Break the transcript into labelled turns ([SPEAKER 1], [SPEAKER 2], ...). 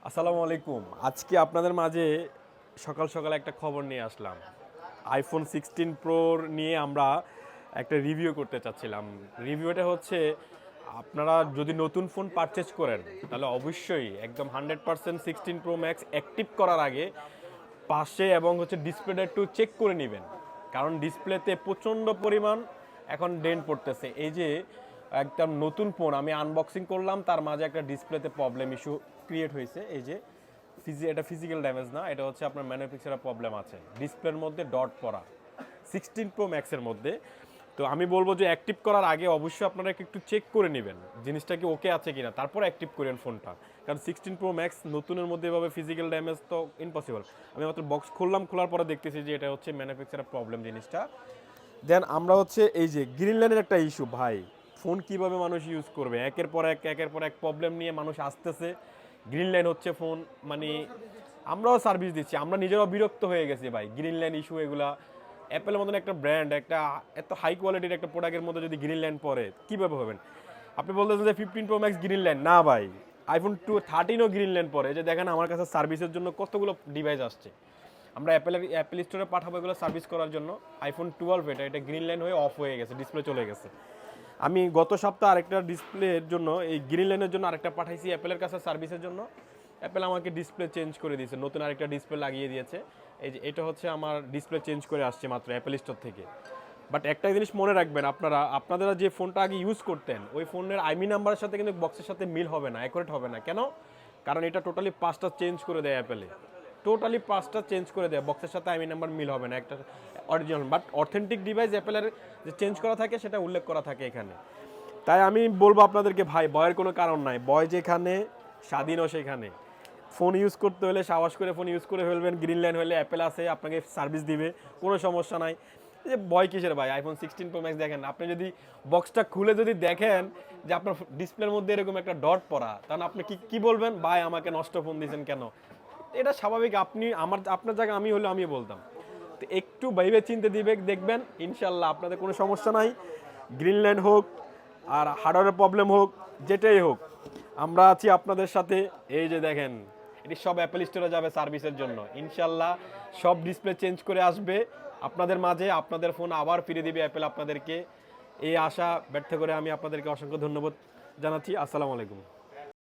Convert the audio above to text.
[SPEAKER 1] আসসালামু আলাইকুম। আজকে আপনাদের মাঝে সকাল সকাল একটা খবর নিয়ে আসলাম। আইফোন 16 প্রোর নিয়ে আমরা একটা রিভিউ করতে চাচ্ছিলাম। রিভিউটা হচ্ছে আপনারা যদি নতুন ফোন পারচেজ করেন তাহলে অবশ্যই একদম 100% 16 প্রো ম্যাক্স অ্যাক্টিভ করার আগে পাশে এবং হচ্ছে ডিসপ্লেটা একটু চেক করে নেবেন। কারণ ডিসপ্লেতে প্রচণ্ড পরিমাণ এখন ডেন্ট পড়তেছে। এই যে একটা নতুন ফোন আমি আনবক্সিং করলাম, তার মাঝে একটা ডিসপ্লেতে প্রবলেম ইস্যু ক্রিয়েট হয়েছে। এই যে এটা ফিজিক্যাল ড্যামেজ না, এটা হচ্ছে আপনার ম্যানুফ্যাকচারার প্রবলেম আছে, ডিসপ্লের মধ্যে ডট পড়া 16 প্রো ম্যাক্সের মধ্যে। তো আমি বলবো যে অ্যাক্টিভ করার আগে অবশ্যই আপনারা একটু চেক করে নেবেন জিনিসটা কি ওকে আছে কিনা, তারপর অ্যাক্টিভ করেন ফোনটা। কারণ 16 প্রো ম্যাক্স নতুনের মধ্যে এভাবে ফিজিক্যাল ড্যামেজ তো ইম্পসিবল। আমি মাত্র বক্স খুললাম, খোলার পরে দেখতেছি যে এটা হচ্ছে ম্যানুফ্যাকচারার প্রবলেম জিনিসটা। দেন আমরা হচ্ছে এই যে গ্রিন লাইনের একটা ইস্যু, ভাই ফোন কিভাবে মানুষ ইউজ করবে, একের পর এক প্রবলেম নিয়ে মানুষ আসতেছে। গ্রিন লাইন হচ্ছে ফোন, মানে আমরাও সার্ভিস দিচ্ছি, আমরা নিজেরাও বিরক্ত হয়ে গেছি ভাই গ্রিন লাইন ইস্যু এগুলা। অ্যাপেলের মতন একটা ব্র্যান্ড, একটা এত হাই কোয়ালিটির একটা প্রোডাক্টের মধ্যে যদি গ্রিন লাইন পড়ে কীভাবে হবেন? আপনি বলতেছেন যে 15 প্রো ম্যাক্স গ্রিন লাইন না ভাই, আইফোন 13ও গ্রিন লাইন পড়ে। যে দেখেন আমার কাছে সার্ভিসের জন্য কতগুলো ডিভাইস আসছে, আমরা অ্যাপেল স্টোরে পাঠাবো এগুলো সার্ভিস করার জন্য। আইফোন 12 এটা গ্রিন লাইন হয়ে অফ হয়ে গেছে, ডিসপ্লে চলে গেছে। আমি গত সপ্তাহে আরেকটা ডিসপ্লের জন্য, এই গ্রিন লাইনের জন্য আরেকটা পাঠাইছি অ্যাপেলের কাছে সার্ভিসের জন্য। অ্যাপেল আমাকে ডিসপ্লে চেঞ্জ করে দিয়েছে, নতুন আরেকটা ডিসপ্লে লাগিয়ে দিয়েছে। এই যে এটা হচ্ছে আমার ডিসপ্লে চেঞ্জ করে আসছে মাত্র অ্যাপেল স্টোর থেকে। বাট একটা জিনিস মনে রাখবেন, আপনারা যে ফোনটা আগে ইউজ করতেন ওই ফোনের আইমি নাম্বারের সাথে কিন্তু বক্সের সাথে মিল হবে না, অ্যাকুরেট হবে না। কেন? কারণ এটা টোটালি পাঁচটা চেঞ্জ করে দেয় অ্যাপেলে, টোটালি পাঁচটা চেঞ্জ করে দেয়, বক্সের সাথে আইমি নাম্বার মিল হবে না একটা অরিজিনাল। বাট অথেন্টিক ডিভাইস অ্যাপেলের যে চেঞ্জ করা থাকে সেটা উল্লেখ করা থাকে এখানে। তাই আমি বলবো আপনাদেরকে, ভাই ভয়ের কোনো কারণ নাই, ভয় যেখানে স্বাধীনও সেখানে। ফোন ইউজ করতে হলে সাহস করে ফোন ইউজ করে ফেলবেন। গ্রিন লাইন হলে অ্যাপেল আছে, আপনাকে সার্ভিস দিবে, কোনো সমস্যা নাই। যে ভয় কিসের ভাই? আইফোন 16 প্রো ম্যাক্স দেখেন, আপনি যদি বক্সটা খুলে যদি দেখেন যে আপনার ডিসপ্লের মধ্যে এরকম একটা ডট পড়া, তাহলে আপনি কি বলবেন? ভাই আমাকে নষ্ট ফোন দিয়েছেন কেন? এটা স্বাভাবিক, আপনার জায়গায় আমি হলে আমি বলতাম। তো একটু ভেবে চিনতে দেখবেন, ইনশাল্লাহ আপনাদের কোনো সমস্যা নাই। গ্রিন লাইন হোক আর হার্ডওয়্যারের প্রবলেম হোক, যেটাই হোক আমরা আছি আপনাদের সাথে। এই যে দেখেন, এটি সব অ্যাপেল স্টোরে যাবে সার্ভিসের জন্য, ইনশাল্লাহ সব ডিসপ্লে চেঞ্জ করে আসবে আপনাদের মাঝে, আপনাদের ফোন আবার ফিরে দিবে অ্যাপেল আপনাদেরকে। এই আশা ব্যর্থ করে আমি আপনাদেরকে অসংখ্য ধন্যবাদ জানাচ্ছি। আসসালামু আলাইকুম।